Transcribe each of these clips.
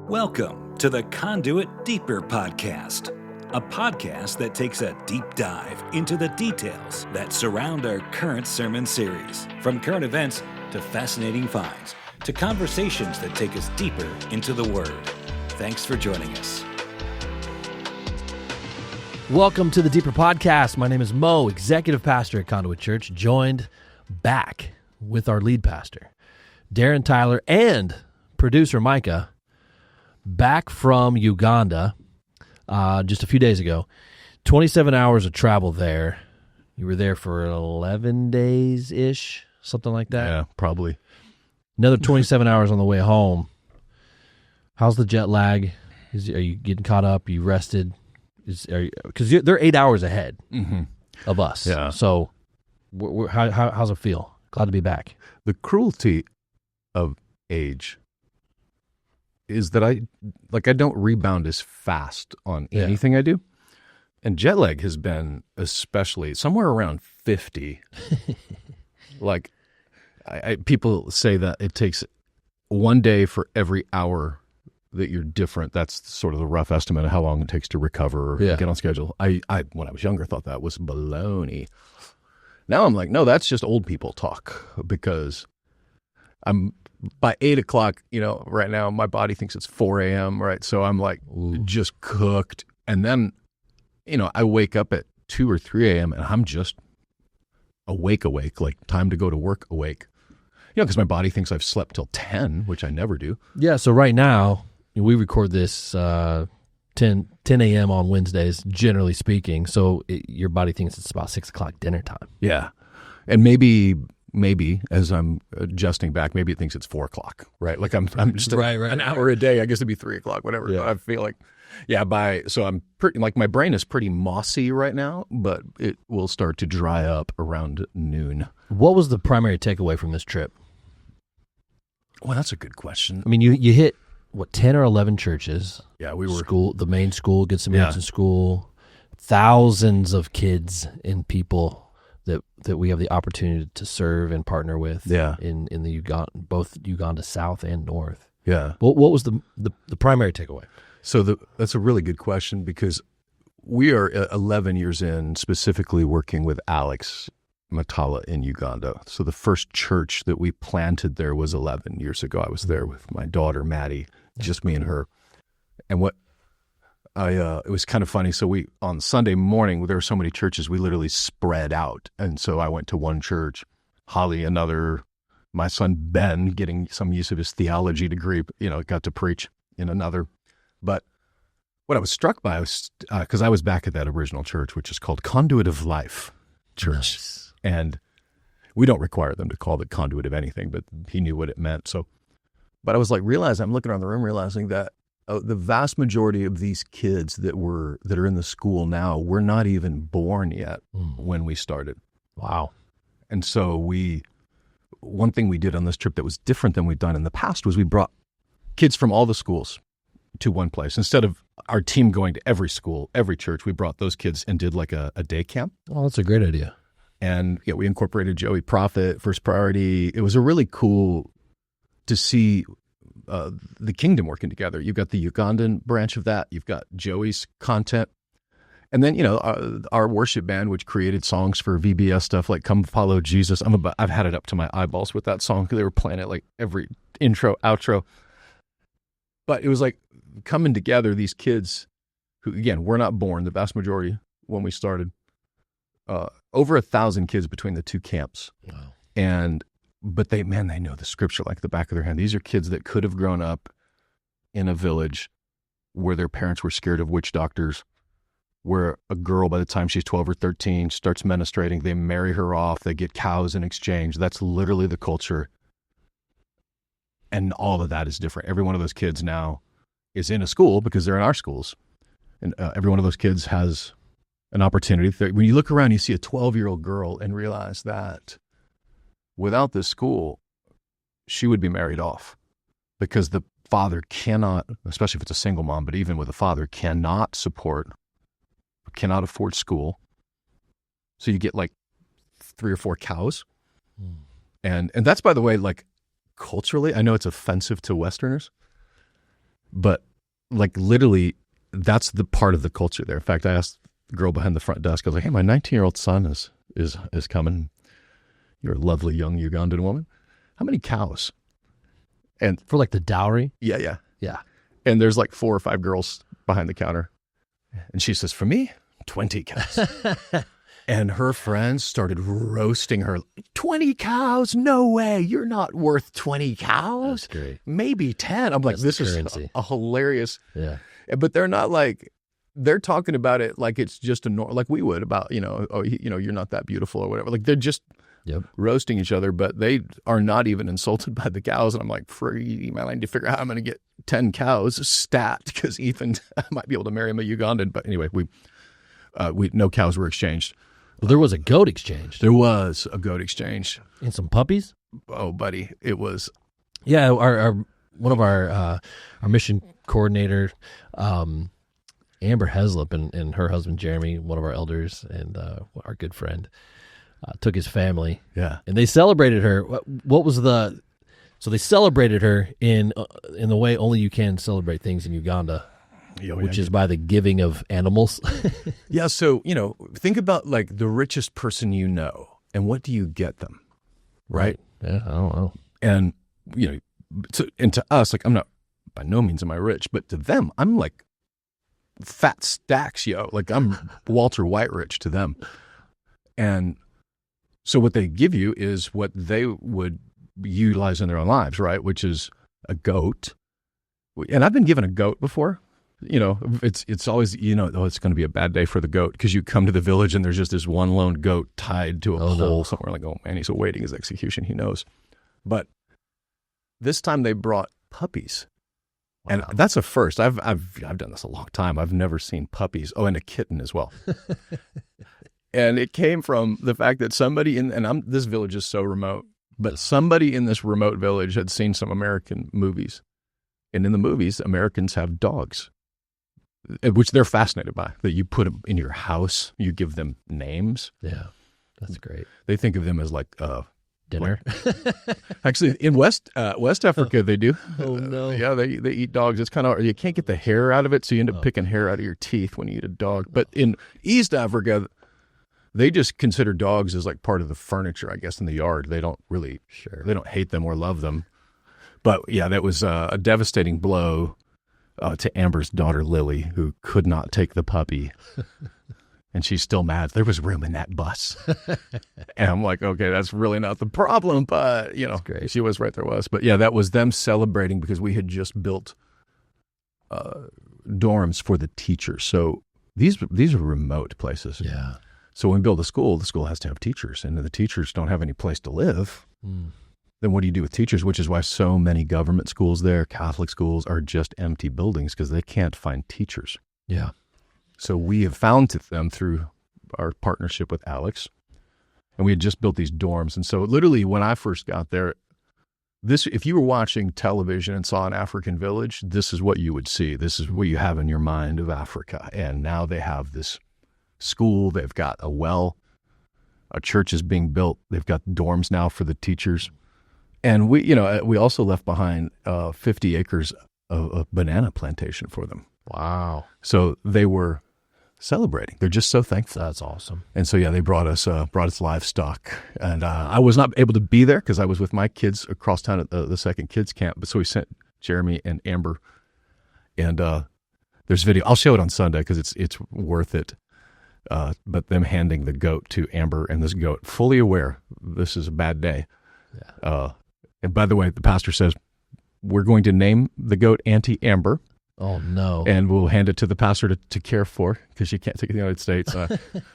Welcome to the Conduit Deeper podcast, a podcast that takes a deep dive into the details that surround our current sermon series, from current events to fascinating finds to conversations that take us deeper into the Word. Thanks for joining us. Welcome to the Deeper Podcast. My name is Mo, executive pastor at Conduit Church, joined back with our lead pastor, Darren Tyler, and producer Micah, back from Uganda just a few days ago. 27 hours of travel there. You were there for 11 days-ish, something like that? Yeah, probably. Another 27 hours on the way home. How's the jet lag? Are you getting caught up? Are you rested? Because they're 8 hours ahead of us. Yeah. So how's it feel? Glad to be back. The cruelty of age is that I don't rebound as fast on anything I do. And jet lag has been especially somewhere around 50. Like people say that it takes 1 day for every hour that you're different. That's sort of the rough estimate of how long it takes to recover or get on schedule. I when I was younger thought that was baloney. Now I'm like, no, that's just old people talk, because I'm by 8 o'clock, right now my body thinks it's 4 a.m., right? So I'm like just cooked. And then, I wake up at 2 or 3 a.m. and I'm just awake, like time to go to work awake. Because my body thinks I've slept till 10, which I never do. Yeah, so right now, we record this 10 a.m. on Wednesdays, generally speaking. So your body thinks it's about 6 o'clock dinner time. Yeah. And maybe as I'm adjusting back, maybe it thinks it's 4 o'clock, right? Like I'm just an hour a day. I guess it'd be 3 o'clock, whatever. Yeah. But I feel like, so I'm pretty, like my brain is pretty mossy right now, but it will start to dry up around noon. What was the primary takeaway from this trip? Well, that's a good question. I mean, you hit, 10 or 11 churches? Yeah, we were. The main school, Good Samaritan School, thousands of kids and people that we have the opportunity to serve and partner with in the Uganda, both Uganda South and North. Yeah. What was the primary takeaway? So that's a really good question, because we are 11 years in, specifically working with Alex Matala in Uganda. So the first church that we planted there was 11 years ago. I was there with my daughter, Maddie, just me and her. And it was kind of funny. So on Sunday morning, there were so many churches, we literally spread out. And so I went to one church, Holly another, my son Ben getting some use of his theology degree, got to preach in another. But what I was struck by was, because I was back at that original church, which is called Conduit of Life Church. Nice. And we don't require them to call it conduit of anything, but he knew what it meant. So, but I was like, I'm looking around the room, realizing that the vast majority of these kids that are in the school now were not even born yet when we started. Wow. And so one thing we did on this trip that was different than we'd done in the past was we brought kids from all the schools to one place. Instead of our team going to every school, every church, we brought those kids and did like a day camp. Oh, that's a great idea. And we incorporated Joey Prophet, First Priority. It was a really cool to see the kingdom working together. You've got the Ugandan branch of that. You've got Joey's content. And then, our worship band, which created songs for VBS stuff like Come Follow Jesus. I've had it up to my eyeballs with that song, because they were playing it like every intro, outro. But it was like coming together, these kids who, again, were not born, the vast majority when we started. Over 1,000 kids between the two camps. Wow. But they know the scripture like the back of their hand. These are kids that could have grown up in a village where their parents were scared of witch doctors, where a girl, by the time she's 12 or 13, starts menstruating, they marry her off, they get cows in exchange. That's literally the culture. And all of that is different. Every one of those kids now is in a school because they're in our schools. And every one of those kids has an opportunity. When you look around, you see a 12-year-old girl and realize that without this school, she would be married off, because the father cannot, especially if it's a single mom, but even with a father, cannot afford school. So you get like 3 or 4 cows. And that's, by the way, like culturally, I know it's offensive to Westerners, But like literally, that's the part of the culture there. In fact, I asked the girl behind the front desk, I was like, hey, my 19-year-old son is coming. You're a lovely young Ugandan woman. How many cows? And For like the dowry? yeah. Yeah. And there's like 4 or 5 girls behind the counter. And she says, for me, 20 cows. And her friends started roasting her. 20 cows? No way. You're not worth 20 cows. That's great. Maybe 10. I'm like, That's this currency. is a hilarious. Yeah. But they're not like, they're talking about it like it's just like we would about, you're not that beautiful or whatever. Like they're just roasting each other, but they are not even insulted by the cows. And I'm like, free my line to figure out how I'm going to get 10 cows stat because Ethan might be able to marry him a Ugandan. But anyway, we no cows were exchanged. Well, there was a goat exchange. There was a goat exchange. And some puppies? Oh, buddy, it was. Yeah, one of our mission coordinator, Amber Heslop, and her husband Jeremy, one of our elders and our good friend, took his family. Yeah. And they celebrated her. What was so they celebrated her in the way only you can celebrate things in Uganda, which is by the giving of animals. Yeah, so, think about like the richest person you know, and what do you get them? Right? Yeah, I don't know. And, to us, like I'm not, by no means am I rich, but to them, I'm like fat stacks, like I'm Walter White rich to them. And so what they give you is what they would utilize in their own lives, right? Which is a goat. And I've been given a goat before. It's always, it's going to be a bad day for the goat because you come to the village and there's just this one lone goat tied to a pole somewhere. Like, oh man, he's awaiting his execution. He knows. But this time they brought puppies. Wow. And that's a first. I've done this a long time. I've never seen puppies. Oh, and a kitten as well. And it came from the fact that somebody this village is so remote, but somebody in this remote village had seen some American movies. And in the movies, Americans have dogs, which they're fascinated by, that you put them in your house, you give them names. Yeah, that's great. They think of them as like dinner. Actually, in West Africa, they do. Oh no! Yeah, they eat dogs. It's kind of, you can't get the hair out of it, so you end up picking hair out of your teeth when you eat a dog. But in East Africa, they just consider dogs as like part of the furniture, I guess, in the yard. They don't really, they don't hate them or love them. But yeah, that was a devastating blow to Amber's daughter, Lily, who could not take the puppy. And she's still mad. There was room in that bus. And I'm like, okay, that's really not the problem. But, she was right, there was. But yeah, that was them celebrating because we had just built dorms for the teachers. So these are remote places. Yeah. So when we build the school has to have teachers. And if the teachers don't have any place to live, then what do you do with teachers? Which is why so many government schools there, Catholic schools, are just empty buildings because they can't find teachers. Yeah. So we have found them through our partnership with Alex, and we had just built these dorms. And so literally when I first got there, if you were watching television and saw an African village, this is what you would see. This is what you have in your mind of Africa. And now they have this school. They've got a well. A church is being built. They've got dorms now for the teachers. And we also left behind 50 acres of banana plantation for them. Wow. So they were celebrating. They're just so thankful. That's awesome. And so, yeah, they brought us livestock. And I was not able to be there because I was with my kids across town at the second kids camp. But so we sent Jeremy and Amber. And there's video. I'll show it on Sunday because it's worth it. But them handing the goat to Amber, and this goat, fully aware this is a bad day. Yeah. And by the way, the pastor says, we're going to name the goat Auntie Amber. Oh, no. And we'll hand it to the pastor to care for because she can't take it to the United States. I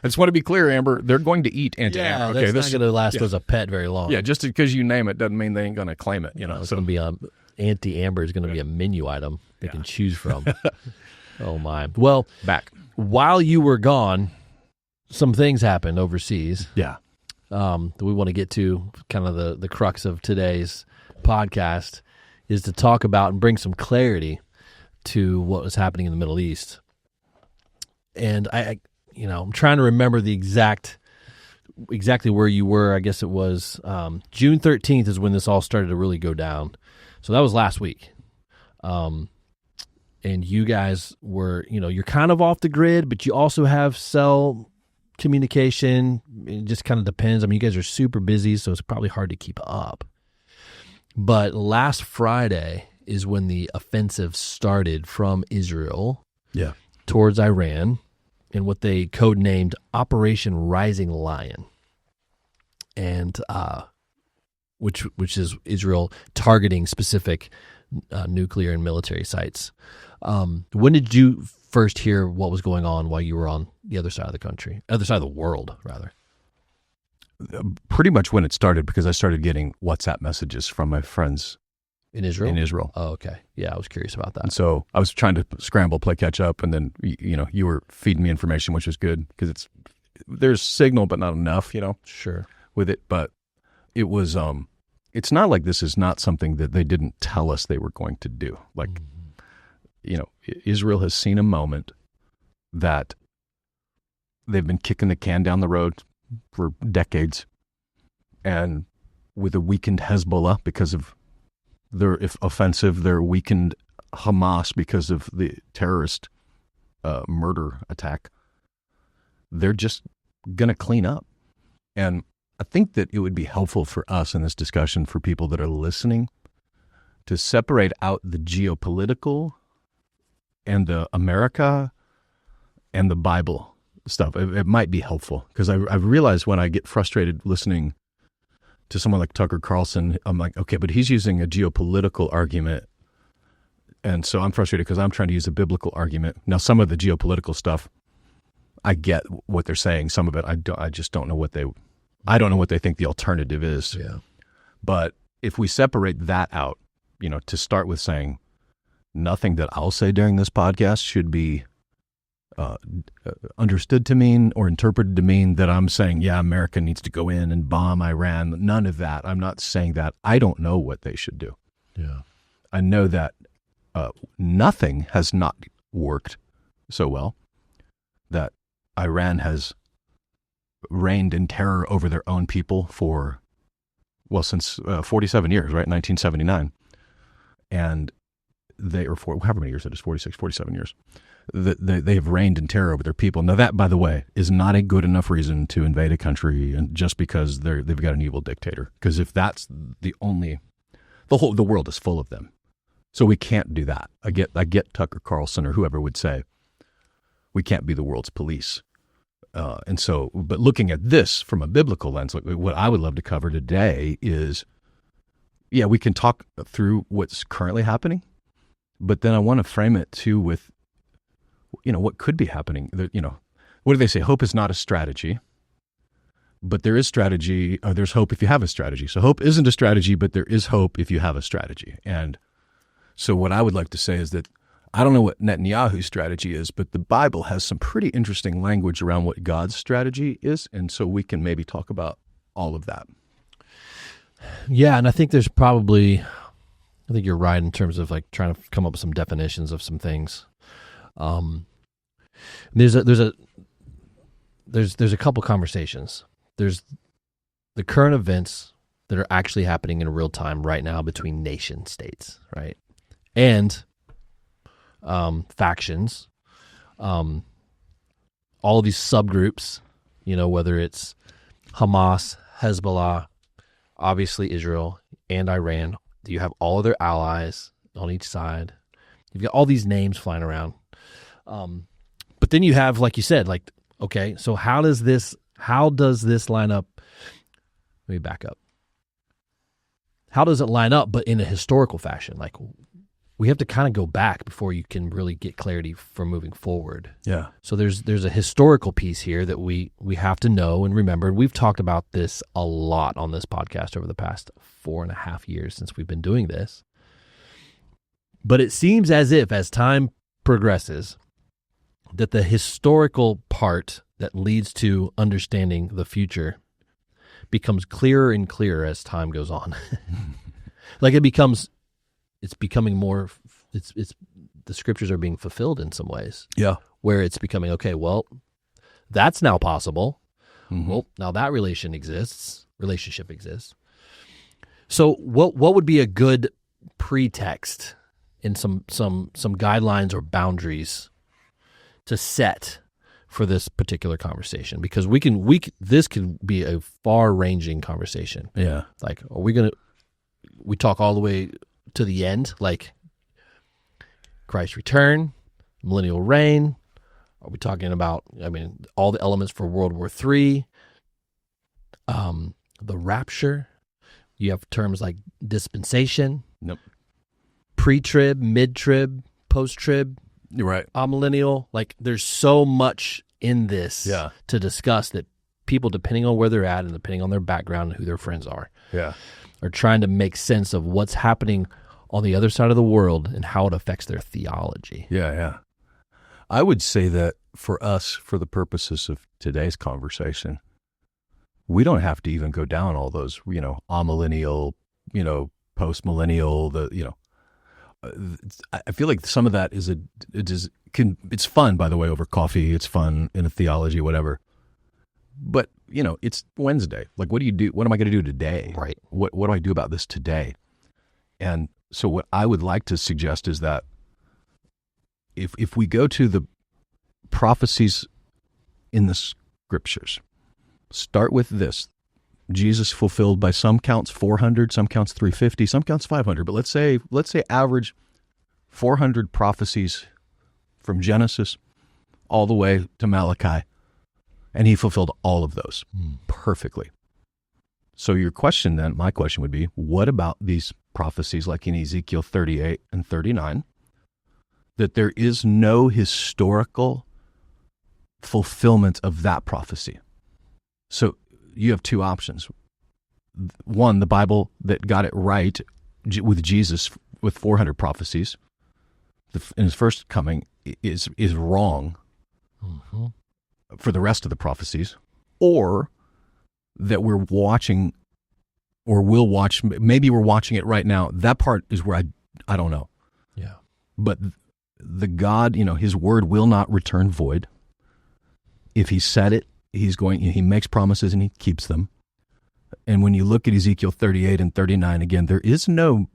just want to be clear, Amber, they're going to eat Auntie Amber. Okay, that's not going to last as a pet very long. Yeah, just because you name it doesn't mean they ain't going to claim it. It's going to be Auntie Amber is going to be a menu item they can choose from. Oh, my. Well, back. While you were gone, some things happened overseas. Yeah. That we want to get to. Kind of the crux of today's podcast is to talk about and bring some clarity to what was happening in the Middle East. And I'm trying to remember exactly where you were. I guess it was June 13th is when this all started to really go down. So that was last week. and you guys were, you're kind of off the grid, but you also have cell communication. It just kind of depends. I mean, you guys are super busy, so it's probably hard to keep up. But last Friday is when the offensive started from Israel towards Iran in what they codenamed Operation Rising Lion, and which is Israel targeting specific nuclear and military sites. When did you first hear what was going on while you were on the other side of the world, rather? Pretty much when it started, because I started getting WhatsApp messages from my friends in Israel. Oh, okay. Yeah, I was curious about that. And so I was trying to scramble, play catch up, and then you were feeding me information, which was good because there's signal, but not enough. Sure. With it, but it was. It's not like this is not something that they didn't tell us they were going to do. Like, Israel has seen a moment that they've been kicking the can down the road for decades, and with a weakened Hezbollah because of their offensive, their weakened Hamas because of the terrorist murder attack, they're just going to clean up. And I think that it would be helpful for us in this discussion, for people that are listening, to separate out the geopolitical and the America and the Bible stuff. It might be helpful, because I've realized when I get frustrated listening to someone like Tucker Carlson, I'm like, okay, but he's using a geopolitical argument, and so I'm frustrated because I'm trying to use a biblical argument. Now, some of the geopolitical stuff, I get what they're saying. Some of it, I just don't know what they think the alternative is. Yeah. But if we separate that out, to start with saying nothing that I'll say during this podcast should be understood to mean or interpreted to mean that I'm saying, yeah, America needs to go in and bomb Iran. None of that. I'm not saying that. I don't know what they should do. Yeah. I know that nothing has not worked so well, that Iran has reigned in terror over their own people since 47 years, right? 1979. And however many years it is, 46, 47 years. They have reigned in terror over their people. Now that, by the way, is not a good enough reason to invade a country, and just because they've got an evil dictator. Because if that's the world is full of them. So we can't do that. I get Tucker Carlson or whoever would say, we can't be the world's police. But looking at this from a biblical lens, what I would love to cover today is, we can talk through what's currently happening, but then I want to frame it too with, what could be happening. What do they say? Hope is not a strategy, but there is strategy. There's hope if you have a strategy. So hope isn't a strategy, but there is hope if you have a strategy. And so what I would like to say is that I don't know what Netanyahu's strategy is, but the Bible has some pretty interesting language around what God's strategy is. And so we can maybe talk about all of that. Yeah, and I think I think you're right in terms of like trying to come up with some definitions of some things. There's a couple conversations. There's the current events that are actually happening in real time right now between nation states, right? And factions, all of these subgroups, whether it's Hamas, Hezbollah, obviously Israel, and Iran. You have all of their allies on each side. You've got all these names flying around. But then you have, like you said, okay, so how does this line up? Let me back up. How does it line up, but in a historical fashion? Like, we have to kind of go back before you can really get clarity for moving forward. Yeah. So there's a historical piece here that we have to know and remember. We've talked about this a lot on this podcast over the past 4.5 years since we've been doing this. But it seems as if, as time progresses, that the historical part that leads to understanding the future becomes clearer and clearer as time goes on. Like it's becoming more, the scriptures are being fulfilled in some ways. Yeah. Where it's becoming, okay, well, that's now possible. Mm-hmm. Well, now that relationship exists. So what would be a good pretext in some guidelines or boundaries to set for this particular conversation, because this can be a far-ranging conversation. Yeah. Like, are we talk all the way to the end, like Christ's return, millennial reign? Are we talking about, all the elements for World War III, the rapture? You have terms like dispensation, Nope. pre-trib, mid-trib, post-trib, You're right. amillennial. Like, there's so much in this to discuss that people, depending on where they're at and depending on their background and who their friends are trying to make sense of what's happening on the other side of the world and how it affects their theology. Yeah. I would say that for us, for the purposes of today's conversation, we don't have to even go down all those, amillennial, post-millennial, I feel like some of that it's fun, by the way, over coffee. It's fun in a theology, whatever. But, it's Wednesday. Like, what do you do? What am I going to do today? Right. What do I do about this today? And so what I would like to suggest is that if we go to the prophecies in the scriptures, start with this. Jesus fulfilled by some counts 400, some counts 350, some counts 500. But let's say average 400 prophecies from Genesis all the way to Malachi, and he fulfilled all of those perfectly. So your question then, my question would be, what about these prophecies like in Ezekiel 38 and 39, that there is no historical fulfillment of that prophecy? So you have two options. One, the Bible that got it right with Jesus with 400 prophecies in his first coming is wrong for the rest of the prophecies, or that we're watching or will watch, maybe we're watching it right now. That part is where I don't know. Yeah. But the God, his word will not return void. If he said it, he makes promises and he keeps them. And when you look at Ezekiel 38 and 39, again, there is no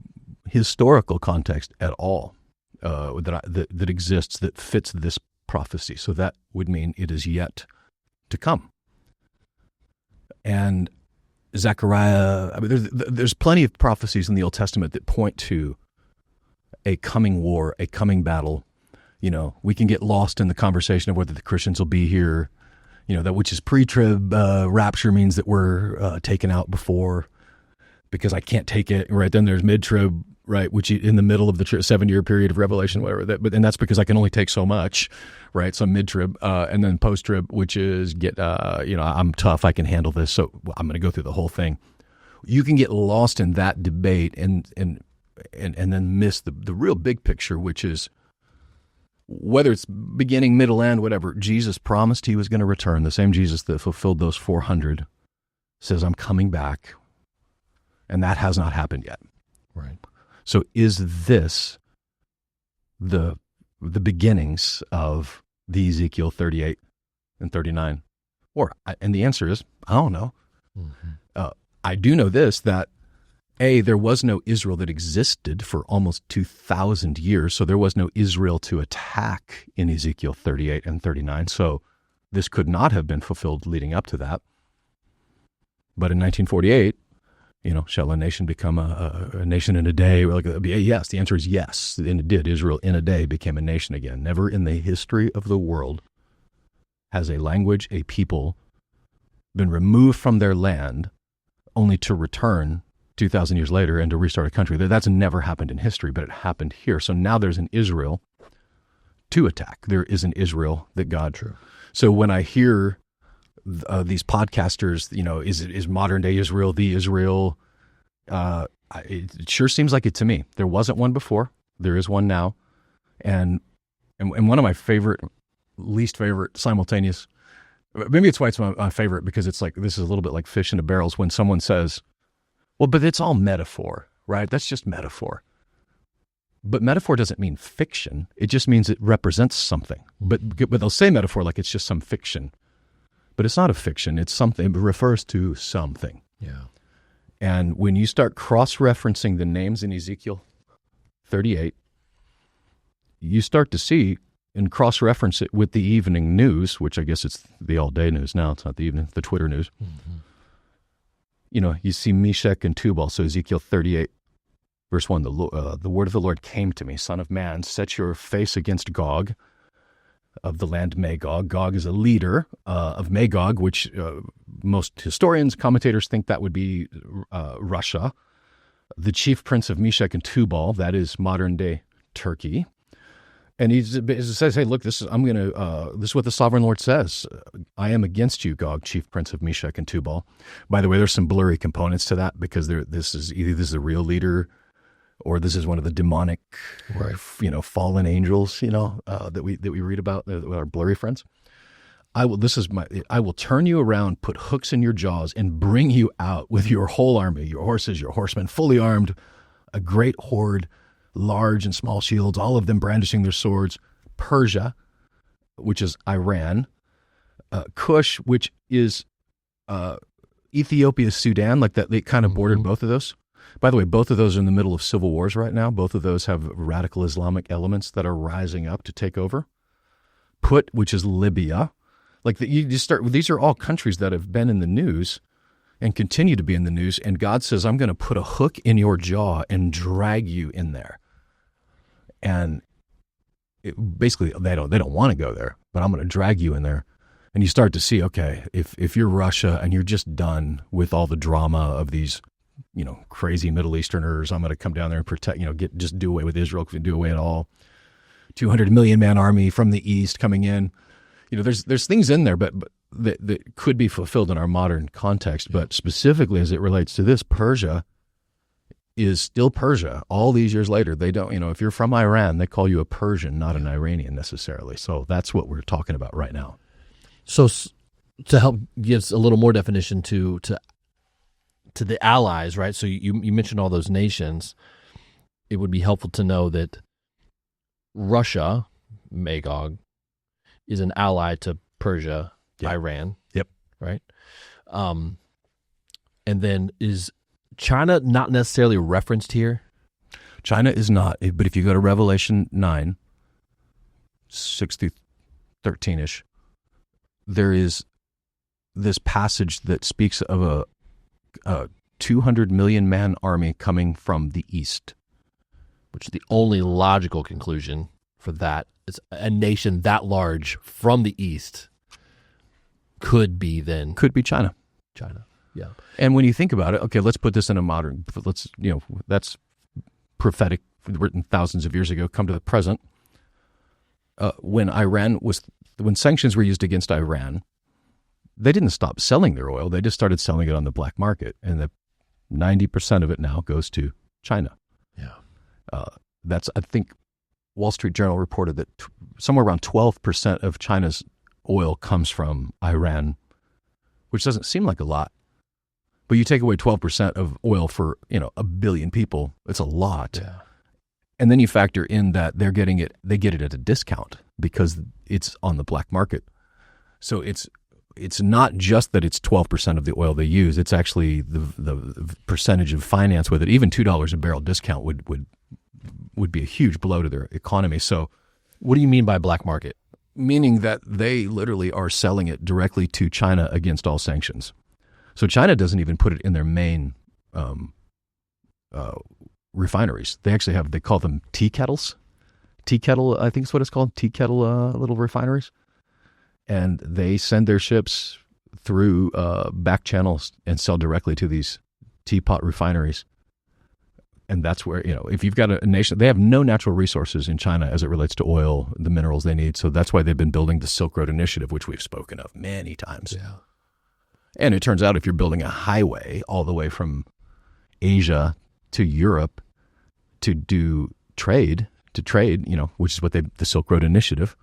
historical context at all that exists that fits this prophecy. So that would mean it is yet to come. And Zechariah, there's plenty of prophecies in the Old Testament that point to a coming war, a coming battle. We can get lost in the conversation of whether the Christians will be here. That which is pre-trib rapture means that we're taken out before, because I can't take it. Right, then there's mid-trib, right, which in the middle of the 7-year period of Revelation, whatever. And that's because I can only take so much, right? So mid-trib, and then post-trib, which is I'm tough, I can handle this, so I'm going to go through the whole thing. You can get lost in that debate and then miss the real big picture, which is, whether it's beginning, middle, end, whatever, Jesus promised he was going to return. The same Jesus that fulfilled those 400 says, I'm coming back. And that has not happened yet. Right. So is this the beginnings of the Ezekiel 38 and 39? And the answer is, I don't know. Mm-hmm. I do know this, that there was no Israel that existed for almost 2,000 years, so there was no Israel to attack in Ezekiel 38 and 39, so this could not have been fulfilled leading up to that. But in 1948, shall a nation become a nation in a day? Yes, the answer is yes, and it did. Israel in a day became a nation again. Never in the history of the world has a language, a people, been removed from their land only to return 2,000 years later and to restart a country. That's never happened in history, but it happened here. So now there's an Israel to attack. There is an Israel that God. True. So when I hear these podcasters, is modern day Israel the Israel? It sure seems like it to me. There wasn't one before. There is one now, and one of my least favorite simultaneous. Maybe it's why it's my favorite, because it's like, this is a little bit like fish in a barrels when someone says, well, but it's all metaphor, right? That's just metaphor. But metaphor doesn't mean fiction. It just means it represents something. But they'll say metaphor like it's just some fiction. But it's not a fiction. It's something. It refers to something. Yeah. And when you start cross-referencing the names in Ezekiel 38 you start to see and cross-reference it with the evening news, which I guess it's the all-day news now. It's not the evening, the Twitter news. Mm-hmm. You know, you see Meshach and Tubal. So Ezekiel 38, verse 1, the word of the Lord came to me, Son of man, set your face against Gog of the land Magog. Gog is a leader of Magog, which most historians, commentators think that would be Russia. The chief prince of Meshach and Tubal, that is modern-day Turkey. And he says, hey, look, this is what the sovereign Lord says. I am against you, Gog, chief prince of Meshach and Tubal. By the way, there's some blurry components to that because this is a real leader or this is one of the demonic, fallen angels, that we read about with our blurry friends. I will turn you around, put hooks in your jaws, and bring you out with your whole army, your horses, your horsemen, fully armed, a great horde, large and small shields, all of them brandishing their swords. Persia, which is Iran. Cush, which is Ethiopia, Sudan, like that. They kind of bordered both of those. By the way, both of those are in the middle of civil wars right now. Both of those have radical Islamic elements that are rising up to take over. Put, which is Libya. These are all countries that have been in the news and continue to be in the news. And God says, I'm going to put a hook in your jaw and drag you in there. And basically, they don't want to go there, but I'm going to drag you in there. And you start to see, okay, if you're Russia and you're just done with all the drama of these, crazy Middle Easterners, I'm going to come down there and protect, just do away with Israel, do away at all. 200 million man army from the east coming in. There's things in there, but that could be fulfilled in our modern context. But specifically as it relates to this, Persia is still Persia. All these years later, they don't, if you're from Iran, they call you a Persian, not an Iranian necessarily. So that's what we're talking about right now. So to help give us a little more definition to the allies, right? So you mentioned all those nations. It would be helpful to know that Russia, Magog, is an ally to Persia, Iran. Yep. Right? And then is China not necessarily referenced here? China is not, but if you go to Revelation 9, 6 through 13-ish, there is this passage that speaks of a 200 million man army coming from the east. Which is the only logical conclusion for that. It's a nation that large from the east could be China. China, yeah. And when you think about it, okay, let's put this in a modern, that's prophetic, written thousands of years ago, come to the present. When sanctions were used against Iran, they didn't stop selling their oil. They just started selling it on the black market. And 90% of it now goes to China. Yeah. I think Wall Street Journal reported that somewhere around 12% of China's oil comes from Iran, which doesn't seem like a lot. But you take away 12% of oil for, 1 billion people, it's a lot. Yeah. And then you factor in that they get it at a discount because it's on the black market. So it's not just that it's 12% of the oil they use, it's actually the percentage of finance with it. Even $2 a barrel discount would be a huge blow to their economy. So what do you mean by black market? Meaning that they literally are selling it directly to China against all sanctions. So China doesn't even put it in their main refineries. They call them tea kettles. Tea kettle, I think is what it's called, tea kettle little refineries. And they send their ships through back channels and sell directly to these teapot refineries. And that's where, if you've got a nation, they have no natural resources in China as it relates to oil, the minerals they need. So that's why they've been building the Silk Road Initiative, which we've spoken of many times. Yeah. And it turns out if you're building a highway all the way from Asia to Europe to trade, which is what the Silk Road Initiative,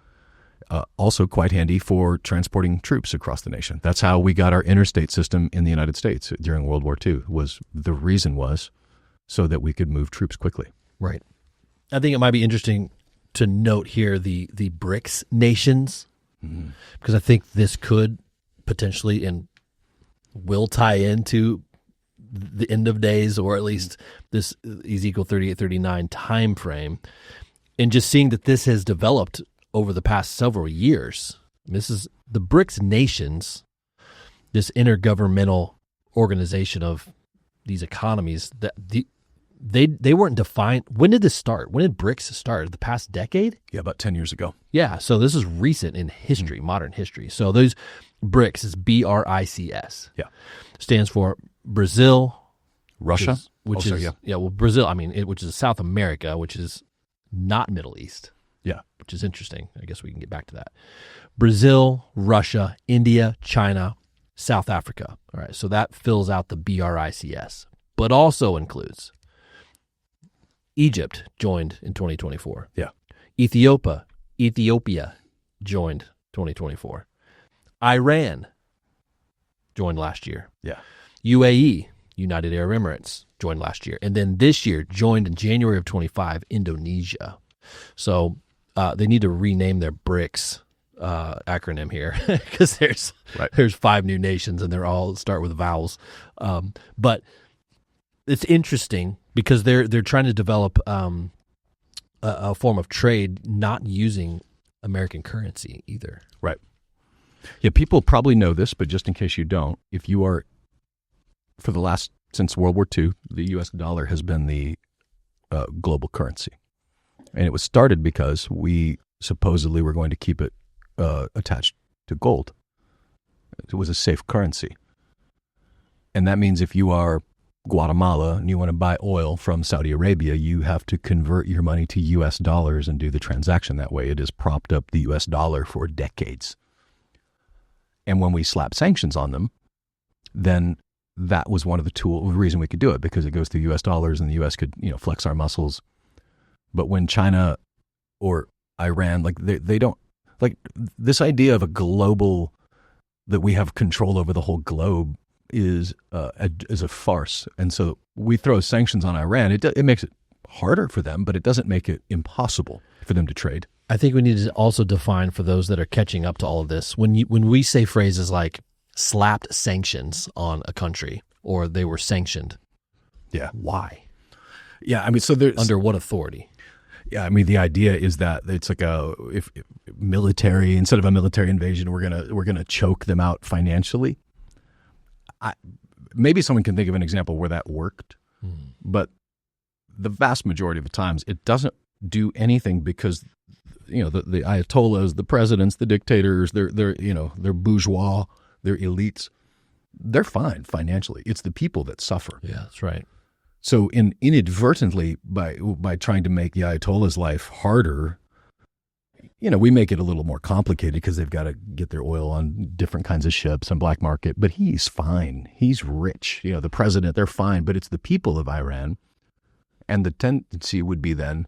also quite handy for transporting troops across the nation. That's how we got our interstate system in the United States during World War II. The reason was so that we could move troops quickly. Right. I think it might be interesting to note here the BRICS nations, because I think this could potentially and will tie into the end of days, or at least this Ezekiel 38-39 time frame. And just seeing that this has developed over the past several years. This is the BRICS nations, this intergovernmental organization of these economies, that they weren't defined. When did this start? When did BRICS start? The past decade? Yeah, about 10 years ago. Yeah, so this is recent in history, modern history. So those BRICS is BRICS. Yeah. Stands for Brazil, Russia, which also, is yeah. well, Brazil, which is South America, which is not Middle East. Yeah. Which is interesting. I guess we can get back to that. Brazil, Russia, India, China, South Africa. All right, so that fills out the BRICS, but also includes Egypt joined in 2024. Yeah. Ethiopia joined 2024. Iran joined last year. Yeah. UAE, United Arab Emirates, joined last year. And then this year, joined in January of 25, Indonesia. So they need to rename their BRICS acronym here because there's 5 new nations and they're all start with vowels. But it's interesting because they're trying to develop a form of trade not using American currency either. Right. Yeah, people probably know this, but just in case you don't, if you are, since World War II, the U.S. dollar has been the global currency. And it was started because we supposedly were going to keep it attached to gold. It was a safe currency. And that means if you are Guatemala and you want to buy oil from Saudi Arabia, you have to convert your money to U.S. dollars and do the transaction that way. It has propped up the U.S. dollar for decades. And when we slap sanctions on them, then that was one of the reason we could do it, because it goes through U.S. dollars and the U.S. could, flex our muscles. But when China or Iran, they don't, this idea of a global, that we have control over the whole globe is a farce. And so we throw sanctions on Iran. It makes it harder for them, but it doesn't make it impossible for them to trade. I think we need to also define for those that are catching up to all of this, when we say phrases like slapped sanctions on a country or they were sanctioned. Yeah. Why? Yeah. So there's under what authority? Yeah. The idea is that it's like if military, instead of a military invasion, we're going to choke them out financially. Maybe someone can think of an example where that worked, but the vast majority of the times it doesn't do anything because the ayatollahs, the presidents, the dictators, they're bourgeois, they're elites. They're fine financially. It's the people that suffer. Yeah, that's right. So inadvertently, by trying to make the ayatollah's life harder, we make it a little more complicated because they've got to get their oil on different kinds of ships on black market. But he's fine. He's rich. The president, they're fine. But it's the people of Iran. And the tendency would be then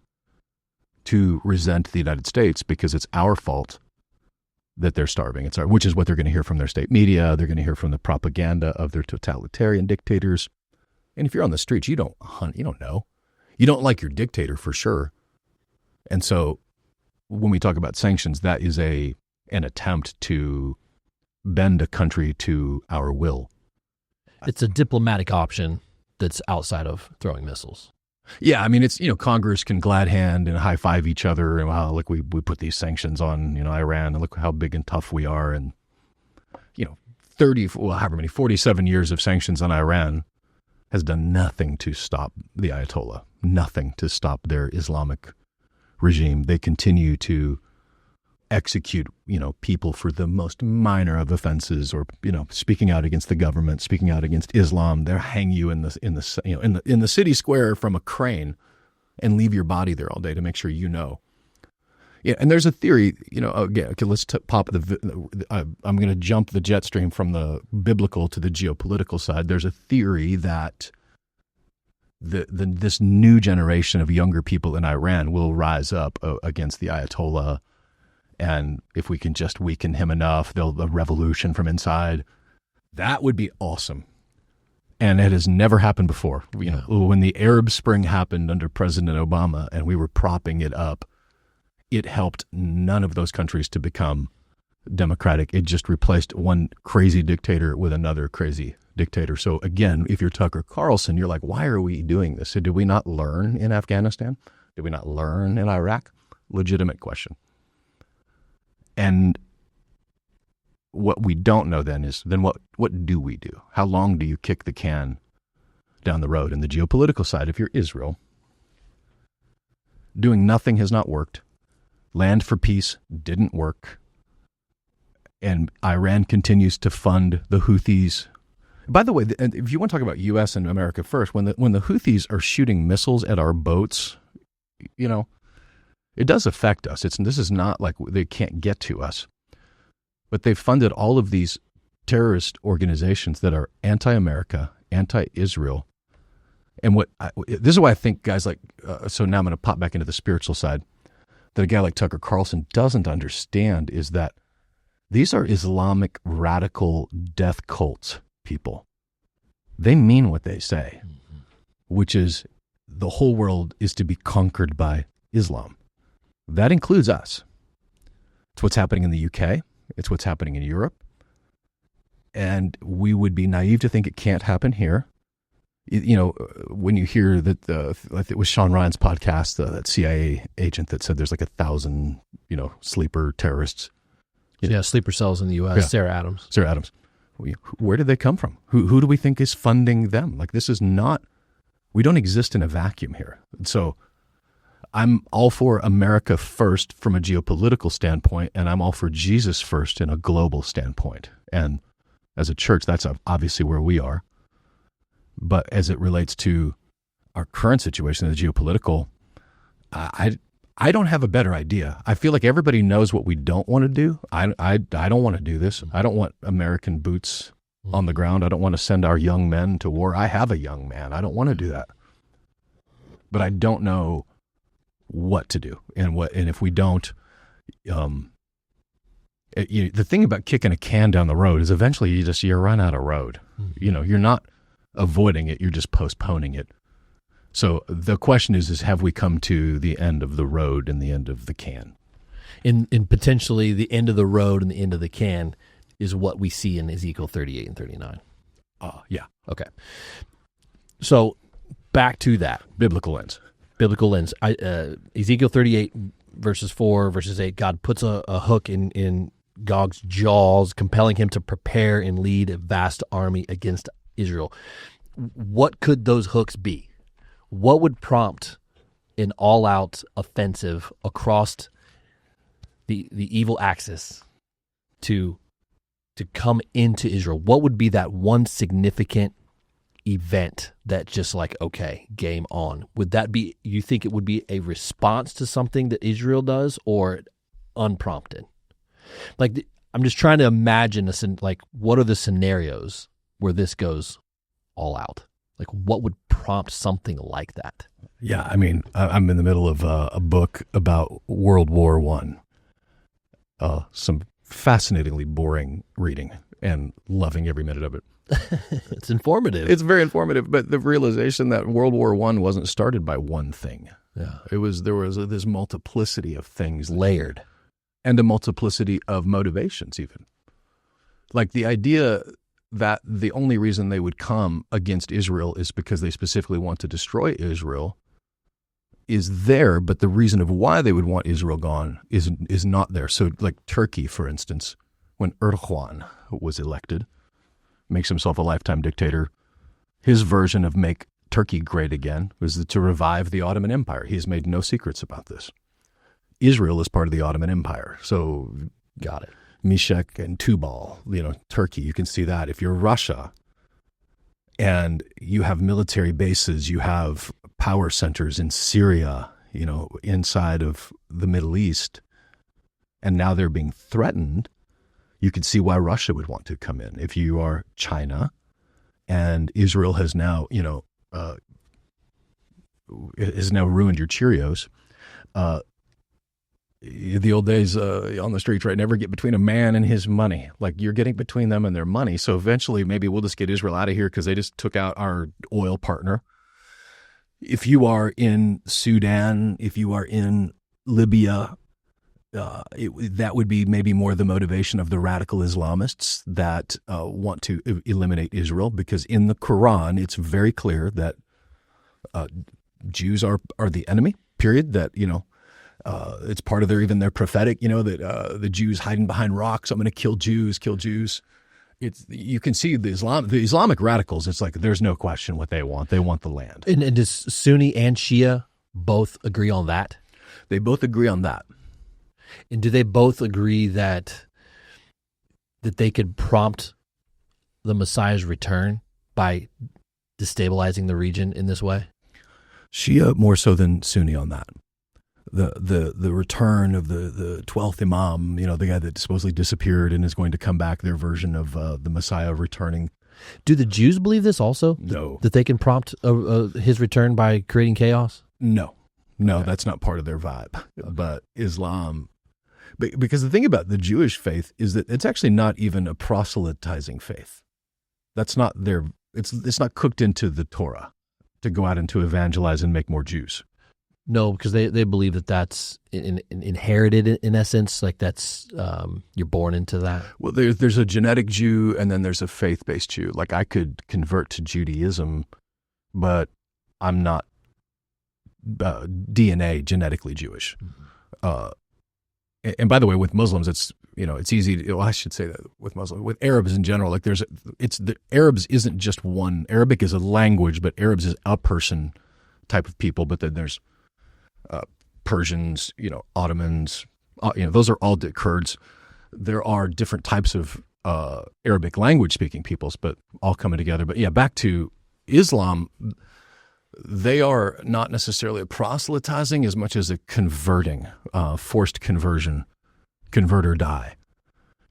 to resent the United States because it's our fault that they're starving. Which is what they're going to hear from their state media. They're going to hear from the propaganda of their totalitarian dictators. And if you're on the streets, you don't hunt. You don't know. You don't like your dictator for sure. And so when we talk about sanctions, that is an attempt to bend a country to our will. It's a diplomatic option that's outside of throwing missiles. Yeah, it's, Congress can glad hand and high five each other. And wow, look, we put these sanctions on, Iran, and look how big and tough we are. And, 47 years of sanctions on Iran has done nothing to stop the Ayatollah, nothing to stop their Islamic regime. They continue to execute, people for the most minor of offenses, or speaking out against the government, speaking out against Islam. They'll hang you in the city square from a crane and leave your body there all day to make sure you know. Yeah, and there's a theory, okay, let's pop I'm going to jump the jet stream from the biblical to the geopolitical side. There's a theory that this new generation of younger people in Iran will rise up against the Ayatollah, and if we can just weaken him enough, a revolution from inside. That would be awesome. And it has never happened before. When the Arab Spring happened under President Obama and we were propping it up, it helped none of those countries to become democratic. It just replaced one crazy dictator with another crazy dictator. So again, if you're Tucker Carlson, you're like, why are we doing this? So did we not learn in Afghanistan? Did we not learn in Iraq? legitimate question. And what we don't know then is, what do we do? How long do you kick the can down the road? And the geopolitical side, if you're Israel, doing nothing has not worked. Land for peace didn't work. And Iran continues to fund the Houthis. By the way, if you want to talk about U.S. and America first, when the Houthis are shooting missiles at our boats, it does affect us. This is not like they can't get to us. But they've funded all of these terrorist organizations that are anti-America, anti-Israel. And this is why I think guys like, so now I'm going to pop back into the spiritual side, that a guy like Tucker Carlson doesn't understand is that these are Islamic radical death cults, people. They mean what they say, which is the whole world is to be conquered by Islam. That includes us. It's what's happening in the UK. It's what's happening in Europe. And we would be naive to think it can't happen here. When you hear that, I think it was Sean Ryan's podcast, that CIA agent that said there's like 1,000, sleeper terrorists. Yeah, sleeper cells in the U.S. Yeah. Sarah Adams. Where did they come from? Who do we think is funding them? Like, this is not, we don't exist in a vacuum here. So I'm all for America first from a geopolitical standpoint, and I'm all for Jesus first in a global standpoint. And as a church, that's obviously where we are. But as it relates to our current situation, the geopolitical, I don't have a better idea. I feel like everybody knows what we don't want to do. I don't want to do this. I don't want American boots on the ground. I don't want to send our young men to war. I have a young man. I don't want to do that. But I don't know what to do. And if we don't, the thing about kicking a can down the road is eventually you run out of road. You're not avoiding it, you're just postponing it. So the question is have we come to the end of the road and the end of the can? In potentially the end of the road and the end of the can is what we see in Ezekiel 38 and 39. Yeah. Okay. So back to that. Biblical lens. Ezekiel 38 verses 4, verses 8, God puts a hook in Gog's jaws, compelling him to prepare and lead a vast army against Israel. What could those hooks be? What would prompt an all-out offensive across the evil axis to come into Israel? What would be that one significant event that just like, okay, game on? Would that be, you think it would be a response to something that Israel does, or unprompted? Like, I'm just trying to imagine what are the scenarios where this goes all out? Like, what would prompt something like that? Yeah, I mean, I'm in the middle of a book about World War I. Some fascinatingly boring reading and loving every minute of it. It's informative. It's very informative, but the realization that World War I wasn't started by one thing. Yeah, there was this multiplicity of things layered, and a multiplicity of motivations even. Like the idea that the only reason they would come against Israel is because they specifically want to destroy Israel is there, but the reason of why they would want Israel gone is not there. So like Turkey, for instance, when Erdogan was elected, makes himself a lifetime dictator, his version of make Turkey great again was to revive the Ottoman Empire. He has made no secrets about this. Israel is part of the Ottoman Empire. So got it. Meshech and Tubal, Turkey, you can see that. If you're Russia and you have military bases, you have power centers in Syria, inside of the Middle East, and now they're being threatened, you could see why Russia would want to come in. If you are China and Israel has now, has now ruined your Cheerios, the old days on the streets, right? Never get between a man and his money. Like, you're getting between them and their money. So eventually maybe we'll just get Israel out of here because they just took out our oil partner. If you are in Sudan, if you are in Libya, that would be maybe more the motivation of the radical Islamists that want to eliminate Israel, because in the Quran, it's very clear that Jews are the enemy, period, that, It's part of their prophetic, that the Jews hiding behind rocks. I'm going to kill Jews. You can see the Islamic radicals. It's like there's no question what they want. They want the land. And does Sunni and Shia both agree on that? They both agree on that. And do they both agree that they could prompt the Messiah's return by destabilizing the region in this way? Shia more so than Sunni on that. The return of the 12th Imam, the guy that supposedly disappeared and is going to come back, their version of the Messiah returning. Do the Jews believe this also? No. That they can prompt his return by creating chaos? No, Okay. That's not part of their vibe. Okay. But Islam, because the thing about the Jewish faith is that it's actually not even a proselytizing faith. That's not it's not cooked into the Torah to go out and to evangelize and make more Jews. No, because they believe that that's inherited in essence, like that's you're born into that. Well, there's a genetic Jew and then there's a faith-based Jew. Like I could convert to Judaism, but I'm not DNA genetically Jewish. And by the way, with Muslims, it's easy to, I should say that with Muslims, with Arabs in general, like the Arabs isn't just one. Arabic is a language, but Arabs is a person type of people. But then there's Persians, Ottomans, those are all Kurds. There are different types of Arabic language speaking peoples, but all coming together. But yeah, back to Islam, they are not necessarily a proselytizing as much as a converting, forced conversion, convert or die,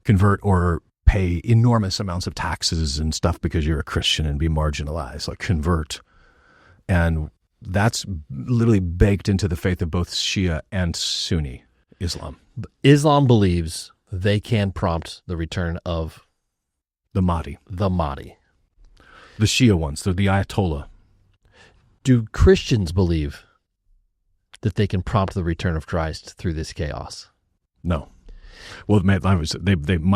convert or pay enormous amounts of taxes and stuff because you're a Christian and be marginalized, like convert. And that's literally baked into the faith of both Shia and Sunni Islam. Islam believes they can prompt the return of the Mahdi. The Mahdi. The Shia ones, they're the Ayatollah. Do Christians believe that they can prompt the return of Christ through this chaos? No. Well,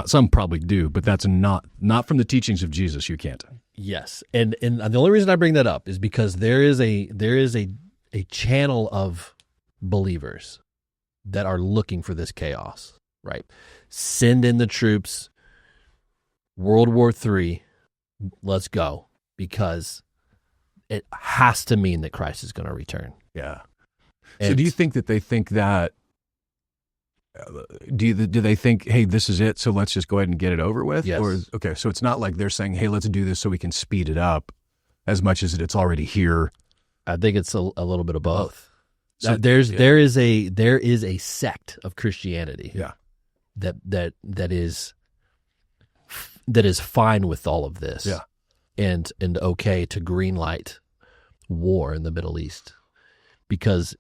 some probably do, but that's not from the teachings of Jesus. You can't. Yes, and the only reason I bring that up is because there is a channel of believers that are looking for this chaos. Right, send in the troops. World War III, let's go, because it has to mean that Christ is going to return. Yeah. So do you think that they think that? Do they think, hey, this is it, so let's just go ahead and get it over with? Yes. Or, okay, so it's not like they're saying, hey, let's do this so we can speed it up as much as it's already here. I think it's a little bit of both. So, there is a sect of Christianity yeah. that is fine with all of this. Yeah. And okay to greenlight war in the Middle East because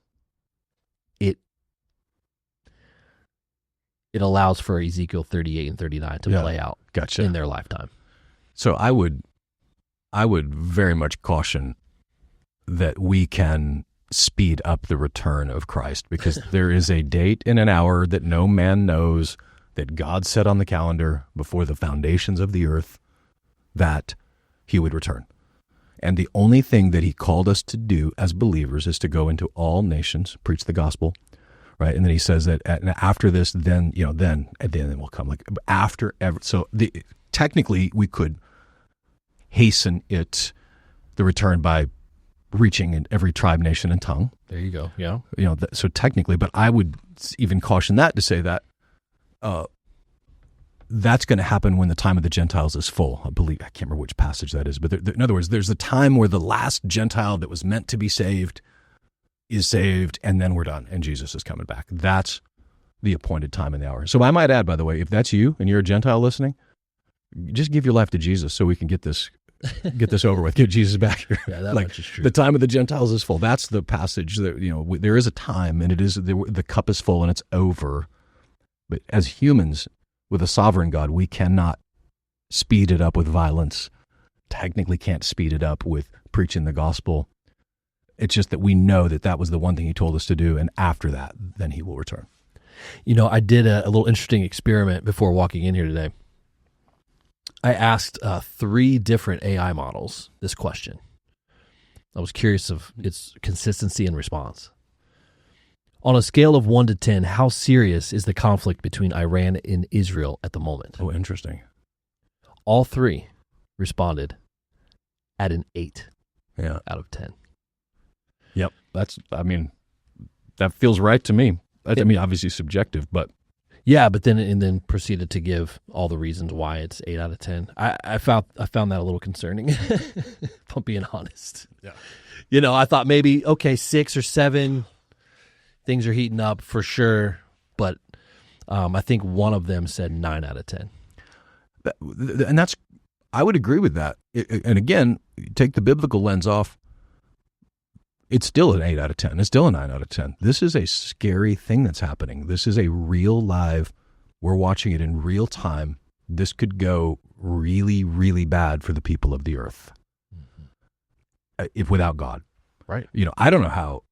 it allows for Ezekiel 38 and 39 to play out in their lifetime. So I would very much caution that we can speed up the return of Christ because there is a date and an hour that no man knows that God set on the calendar before the foundations of the earth that he would return. And the only thing that he called us to do as believers is to go into all nations, preach the gospel. Right, and then he says that after this, then at the end will come like after ever. So technically, we could hasten the return by reaching in every tribe, nation, and tongue. There you go. Yeah. So technically, but I would even caution that to say that that's going to happen when the time of the Gentiles is full. I can't remember which passage that is, but in other words, there's a time where the last Gentile that was meant to be saved is saved, and then we're done, and Jesus is coming back. That's the appointed time and the hour. So I might add, by the way, if that's you and you're a Gentile listening, just give your life to Jesus so we can get this over with, get Jesus back here. Yeah, that much is true. The time of the Gentiles is full. That's the passage that, there is a time, and it is the cup is full, and it's over. But as humans, with a sovereign God, we cannot speed it up with violence, technically can't speed it up with preaching the gospel. It's just that we know that was the one thing he told us to do, and after that, then he will return. I did a little interesting experiment before walking in here today. I asked 3 different AI models this question. I was curious of its consistency and response. On a scale of 1 to 10, how serious is the conflict between Iran and Israel at the moment? Oh, interesting. All three responded at an 8 Yeah. out of 10. Yep. That feels right to me. Obviously subjective, but Yeah, but then proceeded to give all the reasons why it's 8 out of 10. I found that a little concerning, if I'm being honest. yeah. I thought maybe, okay, 6 or 7, things are heating up for sure, but I think one of them said 9 out of 10. And I would agree with that. And again, take the biblical lens off. It's still an 8 out of 10. It's still a 9 out of 10. This is a scary thing that's happening. This is a real live, we're watching it in real time. This could go really, really bad for the people of the earth if without God. Right. I don't know how.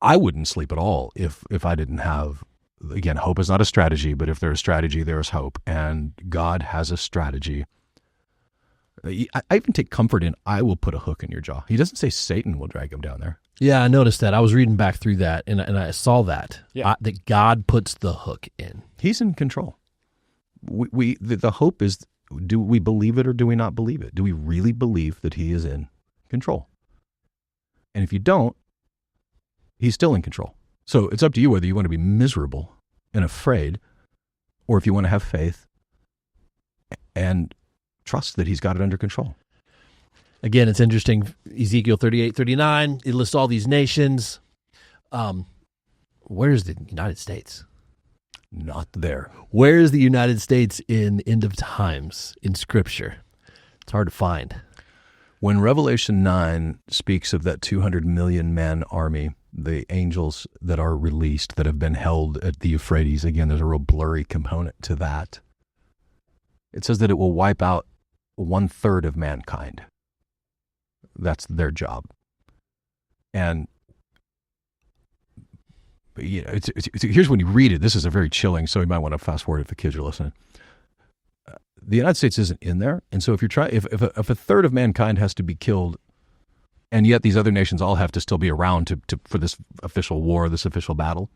I wouldn't sleep at all if I didn't have, again, hope is not a strategy, but if there's strategy, there is hope. And God has a strategy. I even take comfort in, I will put a hook in your jaw. He doesn't say Satan will drag him down there. Yeah, I noticed that. I was reading back through that, and I saw that, that God puts the hook in. He's in control. The hope is, do we believe it or do we not believe it? Do we really believe that he is in control? And if you don't, he's still in control. So it's up to you whether you want to be miserable and afraid, or if you want to have faith and trust that he's got it under control. Again, it's interesting. Ezekiel 38:39, it lists all these nations. Where's the United States? Not there. Where is the United States in end of times in Scripture? It's hard to find. When Revelation 9 speaks of that 200 million man army, the angels that are released, that have been held at the Euphrates, again, there's a real blurry component to that. It says that it will wipe out 1/3 of mankind. That's their job. And here's when you read it. This is a very chilling, so you might want to fast forward if the kids are listening. The United States isn't in there, and so if 1/3 of mankind has to be killed, and yet these other nations all have to still be around for this official war, this official battle,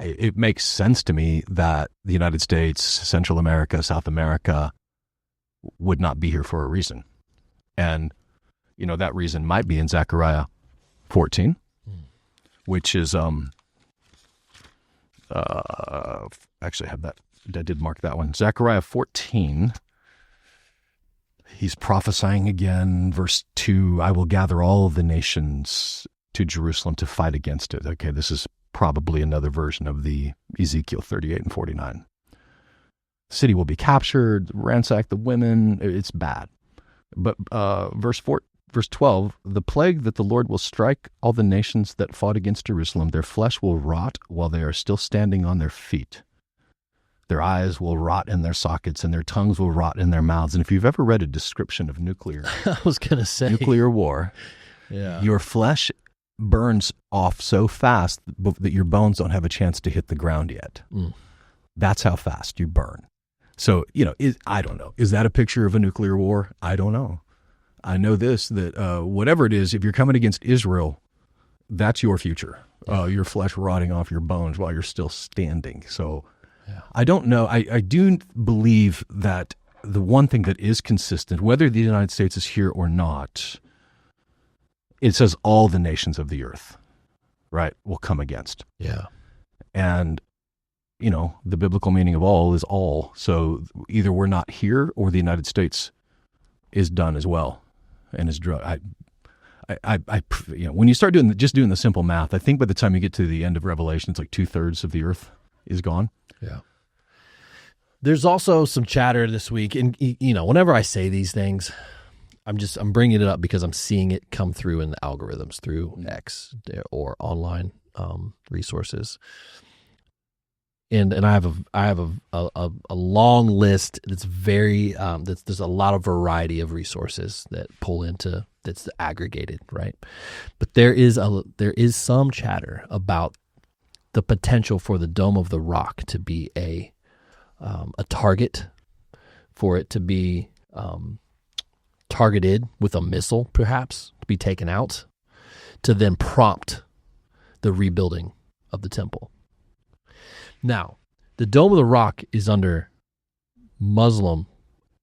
it makes sense to me that the United States, Central America, South America would not be here for a reason. And, that reason might be in Zechariah 14, which is, actually I did mark that one. Zechariah 14, he's prophesying again, verse 2, I will gather all of the nations to Jerusalem to fight against it. Okay, this is probably another version of the Ezekiel 38 and 49. The city will be captured, ransack the women, it's bad. But verse 12, the plague that the Lord will strike all the nations that fought against Jerusalem, their flesh will rot while they are still standing on their feet. Their eyes will rot in their sockets, and their tongues will rot in their mouths. And if you've ever read a description of nuclear war, your flesh burns off so fast that your bones don't have a chance to hit the ground yet. That's how fast you burn. So, I don't know. Is that a picture of a nuclear war? I don't know. I know this, that whatever it is, if you're coming against Israel, that's your future. Your flesh rotting off your bones while you're still standing. So I don't know. I do believe that the one thing that is consistent, whether the United States is here or not, it says all the nations of the earth, right, will come against. Yeah. And the biblical meaning of all is all. So either we're not here or the United States is done as well and is drug. When you start doing the simple math, I think by the time you get to the end of Revelation, it's like 2/3 of the earth is gone. Yeah. There's also some chatter this week, and whenever I say these things, I'm bringing it up because I'm seeing it come through in the algorithms through X or online resources. And I have a long list that's very there's a lot of variety of resources that pull into that's aggregated, right? But there is some chatter about the potential for the Dome of the Rock to be a target, for it to be targeted with a missile, perhaps to be taken out, to then prompt the rebuilding of the temple. Now, the Dome of the Rock is under Muslim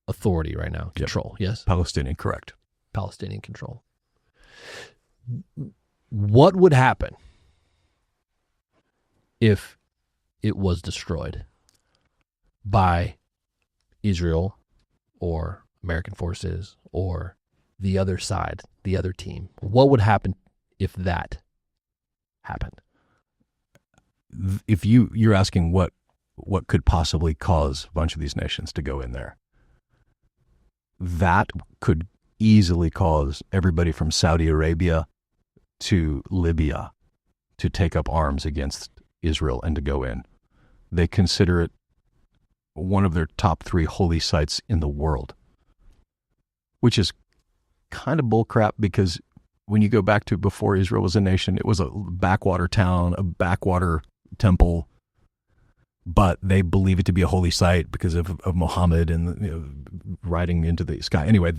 authority right now, control, yes? Palestinian, correct. Palestinian control. What would happen if it was destroyed by Israel or American forces or the other side, the other team? What would happen if that happened? If you're asking what could possibly cause a bunch of these nations to go in there, that could easily cause everybody from Saudi Arabia to Libya to take up arms against Israel and to go in. They consider it one of their top 3 holy sites in the world, which is kind of bullcrap, because when you go back to before Israel was a nation, it was a backwater town, a backwater temple, but they believe it to be a holy site because of Muhammad and riding into the sky. Anyway,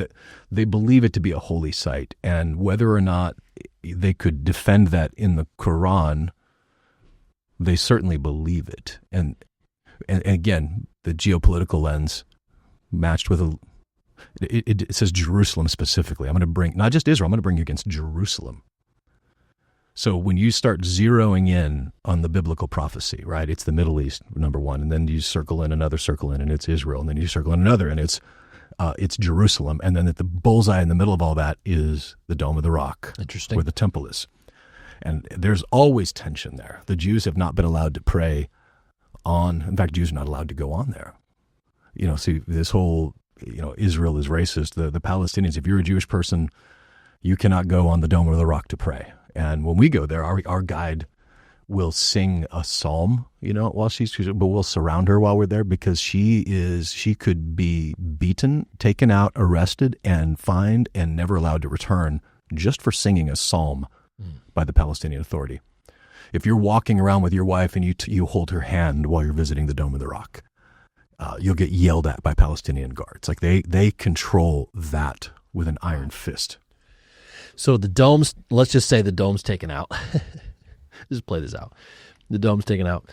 they believe it to be a holy site, and whether or not they could defend that in the Quran, they certainly believe it. And again, the geopolitical lens matched with it says Jerusalem specifically. I'm going to bring not just Israel. I'm going to bring you against Jerusalem. So when you start zeroing in on the biblical prophecy, right, it's the Middle East, number one, and then you circle in another circle in, and it's Israel, and then you circle in another, and it's Jerusalem, and then at the bullseye in the middle of all that is the Dome of the Rock, Interesting. where the temple is. And there's always tension there. The Jews have not been allowed to pray on, in fact, Jews are not allowed to go on there. See, this whole, Israel is racist. The Palestinians, if you're a Jewish person, you cannot go on the Dome of the Rock to pray. And when we go there, our guide will sing a psalm, while but we'll surround her while we're there, because she could be beaten, taken out, arrested, and fined, and never allowed to return just for singing a psalm by the Palestinian Authority. If you're walking around with your wife and you hold her hand while you're visiting the Dome of the Rock, you'll get yelled at by Palestinian guards. Like they control that with an iron fist. So the dome's, let's just say the dome's taken out. Just play this out. The dome's taken out.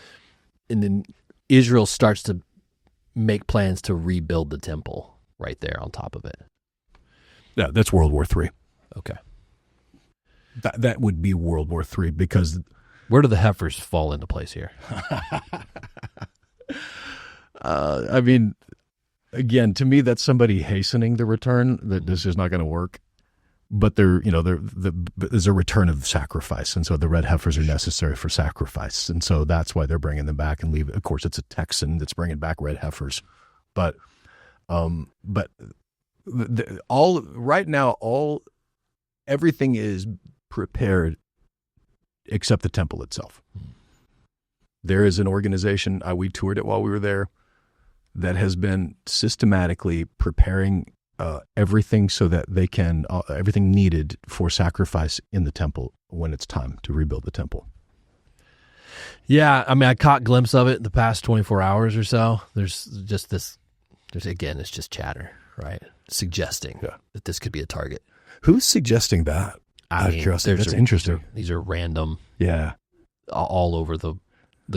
And then Israel starts to make plans to rebuild the temple right there on top of it. Yeah, that's World War III. Okay. That would be World War III, because... Where do the heifers fall into place here? Again, to me, that's somebody hastening the return, that this is not going to work. But there's a return of sacrifice, and so the red heifers are necessary for sacrifice, and so that's why they're bringing them back and leave. Of course, it's a Texan that's bringing back red heifers, but right now, everything is prepared except the temple itself. There is an organization, we toured it while we were there, that has been systematically preparing everything so that they can, everything needed for sacrifice in the temple when it's time to rebuild the temple. Yeah, I caught a glimpse of it in the past 24 hours or so. There's again, it's just chatter, right? Suggesting that this could be a target. Who's suggesting that? Out of curiosity, that's interesting. These are random. Yeah. All over the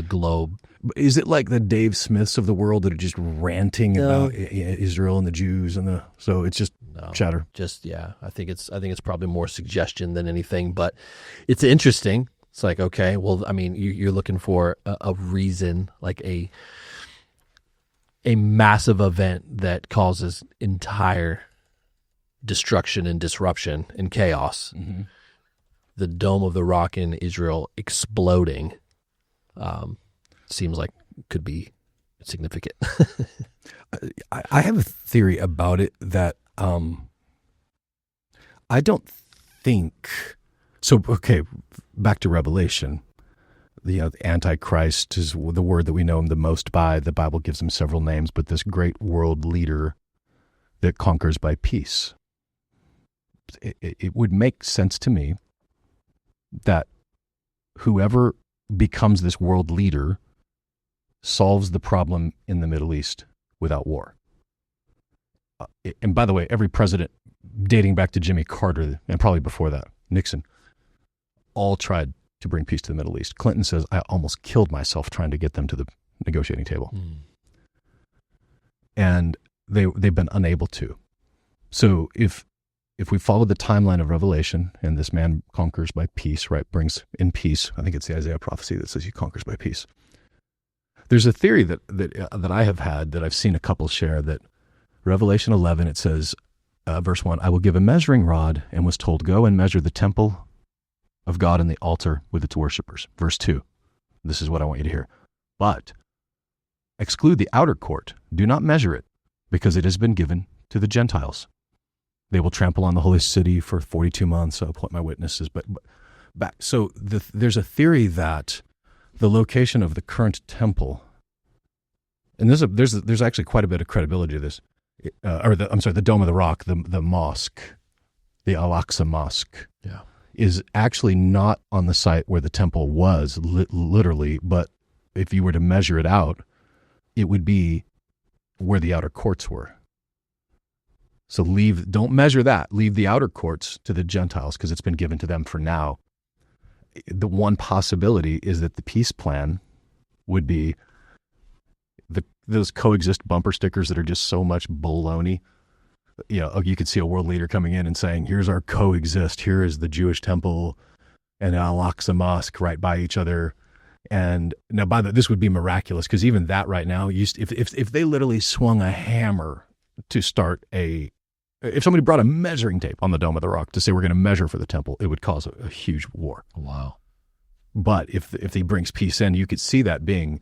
globe. Is it like the Dave Smiths of the world that are just ranting about Israel and the Jews so it's just chatter? I think it's probably more suggestion than anything, but it's interesting. It's like, okay, well, you're looking for a reason, like a massive event that causes entire destruction and disruption and chaos. Mm-hmm. The Dome of the Rock in Israel exploding seems like could be significant. I have a theory about it that I don't think so. Okay, back to Revelation. The Antichrist is the word that we know him the most by. The Bible gives him several names, but this great world leader that conquers by peace. It would make sense to me that whoever becomes this world leader solves the problem in the Middle East without war. And by the way, every president dating back to Jimmy Carter, and probably before that, Nixon, all tried to bring peace to the Middle East. Clinton says, I almost killed myself trying to get them to the negotiating table. And they've been unable to. So if we follow the timeline of Revelation, and this man conquers by peace, right, brings in peace, I think it's the Isaiah prophecy that says he conquers by peace. There's a theory that I have had, that I've seen a couple share, that Revelation 11, it says, verse 1, I will give a measuring rod, and was told, go and measure the temple of God and the altar with its worshipers. Verse 2, this is what I want you to hear. But exclude the outer court. Do not measure it, because it has been given to the Gentiles. They will trample on the holy city for 42 months. I'll appoint my witnesses. But back. So there's a theory that the location of the current temple, and there's actually quite a bit of credibility to this, the Dome of the Rock, the mosque, the Al-Aqsa Mosque, is actually not on the site where the temple was, literally, but if you were to measure it out, it would be where the outer courts were. So don't measure that. Leave the outer courts to the Gentiles, because it's been given to them for now. The one possibility is that the peace plan would be those coexist bumper stickers that are just so much baloney. You could see a world leader coming in and saying, here's our coexist. Here is the Jewish temple and Al-Aqsa Mosque right by each other. And now this would be miraculous, because even that right now, if they literally swung a hammer to start if somebody brought a measuring tape on the Dome of the Rock to say we're going to measure for the temple, it would cause a huge war. Wow. But if he brings peace in, you could see that being,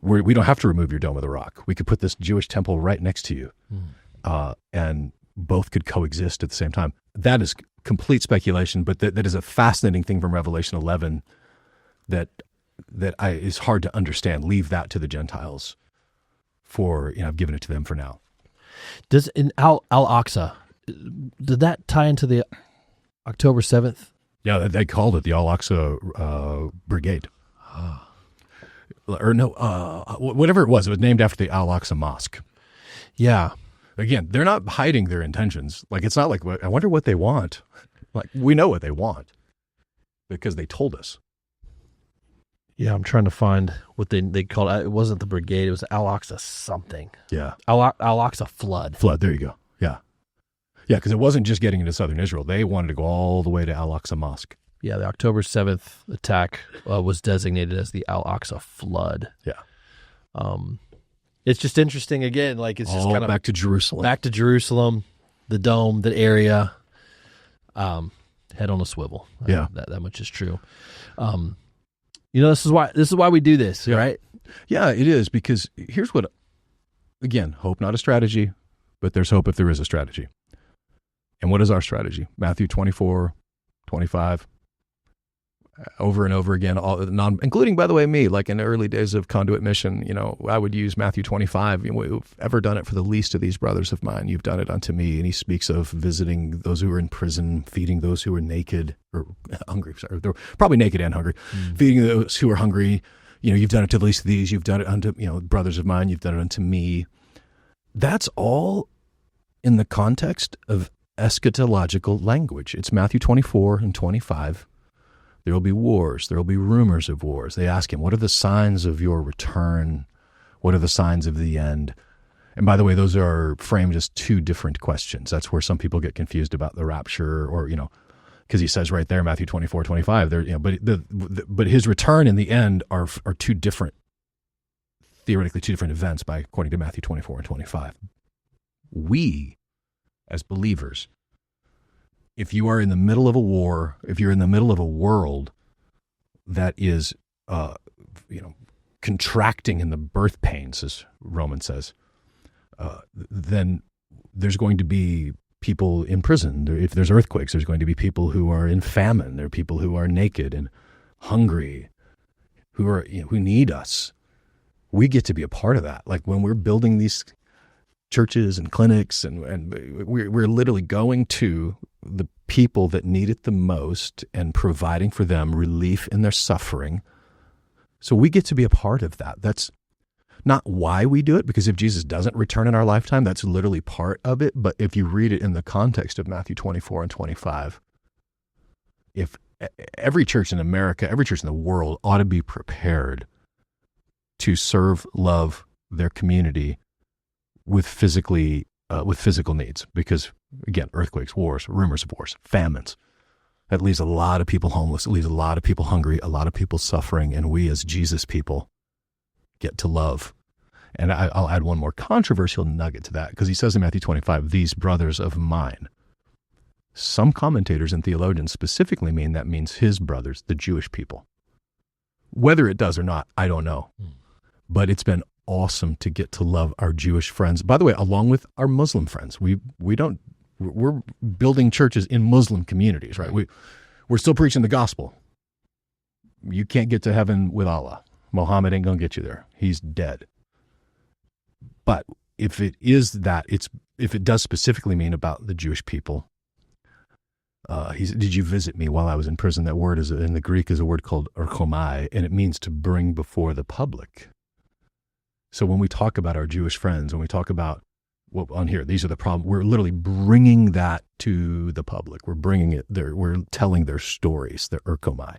we don't have to remove your Dome of the Rock. We could put this Jewish temple right next to you, and both could coexist at the same time. That is complete speculation, but that is a fascinating thing from Revelation 11 that is hard to understand. Leave that to the Gentiles I've given it to them for now. Does in Al-Aqsa, did that tie into the October 7th? Yeah, they called it the Al-Aqsa Brigade. Or no, whatever it was named after the Al-Aqsa Mosque. Yeah. Again, they're not hiding their intentions. Like, it's not like, I wonder what they want. Like, we know what they want because they told us. Yeah, I'm trying to find what they called it. It wasn't the brigade. It was Al-Aqsa something. Yeah. Al-Aqsa flood. Flood, there you go. Yeah. Yeah, because it wasn't just getting into southern Israel. They wanted to go all the way to Al-Aqsa Mosque. Yeah, the October 7th attack was designated as the Al-Aqsa flood. Yeah. It's just interesting, again, like it's just all kind of back to Jerusalem. Back to Jerusalem, the dome, the area, head on a swivel. Yeah. That much is true. This is why we do this, right? Yeah, it is, because here's what, again, hope not a strategy, but there's hope if there is a strategy. And what is our strategy? Matthew 24, 25, over and over again, including, by the way, me, like in the early days of Conduit Mission, I would use Matthew 25. You've ever done it for the least of these brothers of mine, you've done it unto me. And he speaks of visiting those who are in prison, feeding those who are naked or hungry. Sorry, they're probably naked and hungry, feeding those who are hungry. You've done it to the least of these. You've done it unto, brothers of mine. You've done it unto me. That's all in the context of eschatological language. It's Matthew 24 and 25. There will be wars. There will be rumors of wars. They ask him, what are the signs of your return? What are the signs of the end? And by the way, those are framed as two different questions. That's where some people get confused about the rapture, or, because he says right there, Matthew 24, 25, there, but his return in the end are two different, theoretically two different events according to Matthew 24 and 25. We, as believers, if you are in the middle of a war, if you're in the middle of a world that is, contracting in the birth pains, as Romans says, then there's going to be people in prison. If there's earthquakes, there's going to be people who are in famine. There are people who are naked and hungry, who need us. We get to be a part of that. Like when we're building these churches and clinics, and we're literally going to the people that need it the most and providing for them relief in their suffering. So we get to be a part of that. That's not why we do it, because if Jesus doesn't return in our lifetime, that's literally part of it. But if you read it in the context of Matthew 24 and 25, if every church in America, every church in the world ought to be prepared to serve, love their community with physical needs. Because again, earthquakes, wars, rumors of wars, famines, that leaves a lot of people homeless. It leaves a lot of people hungry, a lot of people suffering. And we as Jesus people get to love. And I'll add one more controversial nugget to that, because he says in Matthew 25, these brothers of mine. Some commentators and theologians specifically mean that means his brothers, the Jewish people. Whether it does or not, I don't know. But it's been awesome to get to love our Jewish friends. By the way, along with our Muslim friends. We're building churches in Muslim communities, right? We're still preaching the gospel. You can't get to heaven with Allah. Muhammad ain't going to get you there. He's dead. But if it is that, if it does specifically mean about the Jewish people, did you visit me while I was in prison? That word in the Greek is a word called erchomai, and it means to bring before the public. So when we talk about our Jewish friends, when we talk about, well, on here, these are the problems, we're literally bringing that to the public. We're bringing it there. We're telling their stories, their erchomai.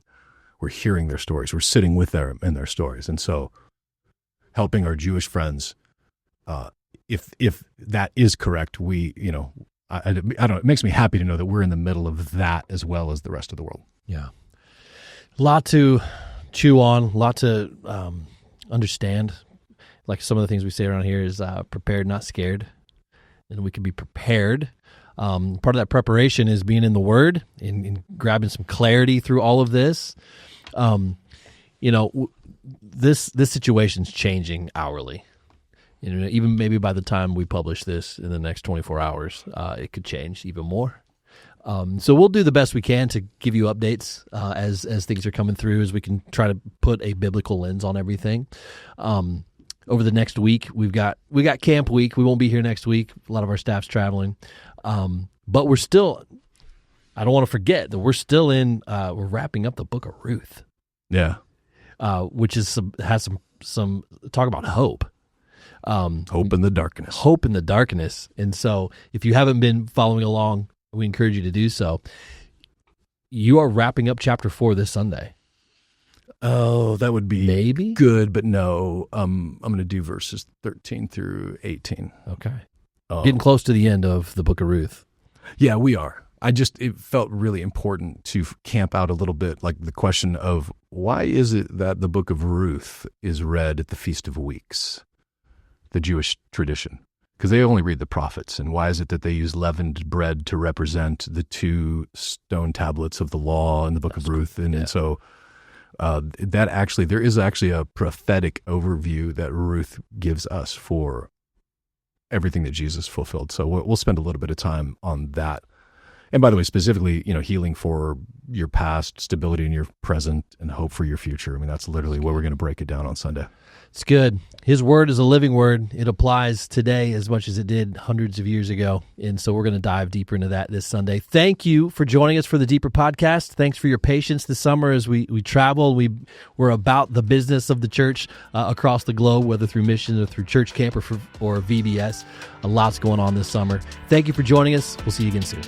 We're hearing their stories. We're sitting with them in their stories. And so helping our Jewish friends, if that is correct, I don't know, it makes me happy to know that we're in the middle of that as well as the rest of the world. Yeah. A lot to chew on, a lot to understand. Like some of the things we say around here is prepared, not scared. And we can be prepared. Part of that preparation is being in the Word and grabbing some clarity through all of this. This situation's changing hourly. Even maybe by the time we publish this in the next 24 hours, it could change even more. So we'll do the best we can to give you updates as things are coming through, as we can try to put a biblical lens on everything. Over the next week, we got camp week. We won't be here next week. A lot of our staff's traveling, but we're still. I don't want to forget that we're still in. We're wrapping up the book of Ruth. Yeah, which has some talk about hope. Hope in the darkness. Hope in the darkness. And so if you haven't been following along, we encourage you to do so. You are wrapping up chapter 4 this Sunday. Oh, that would be maybe good, but no. I'm going to do verses 13 through 18. Okay. Getting close to the end of the book of Ruth. Yeah, we are. It felt really important to camp out a little bit, like the question of why is it that the book of Ruth is read at the Feast of Weeks, the Jewish tradition, because they only read the prophets. And why is it that they use leavened bread to represent the 2 stone tablets of the law in the book of Ruth? And so there is actually a prophetic overview that Ruth gives us for everything that Jesus fulfilled. So we'll spend a little bit of time on that. And by the way, specifically, healing for your past, stability in your present, and hope for your future. I mean, that's literally where we're going to break it down on Sunday. It's good. His word is a living word. It applies today as much as it did hundreds of years ago. And so we're going to dive deeper into that this Sunday. Thank you for joining us for the Deeper Podcast. Thanks for your patience this summer as we travel. We're about the business of the church across the globe, whether through mission or through church camp or VBS. A lot's going on this summer. Thank you for joining us. We'll see you again soon.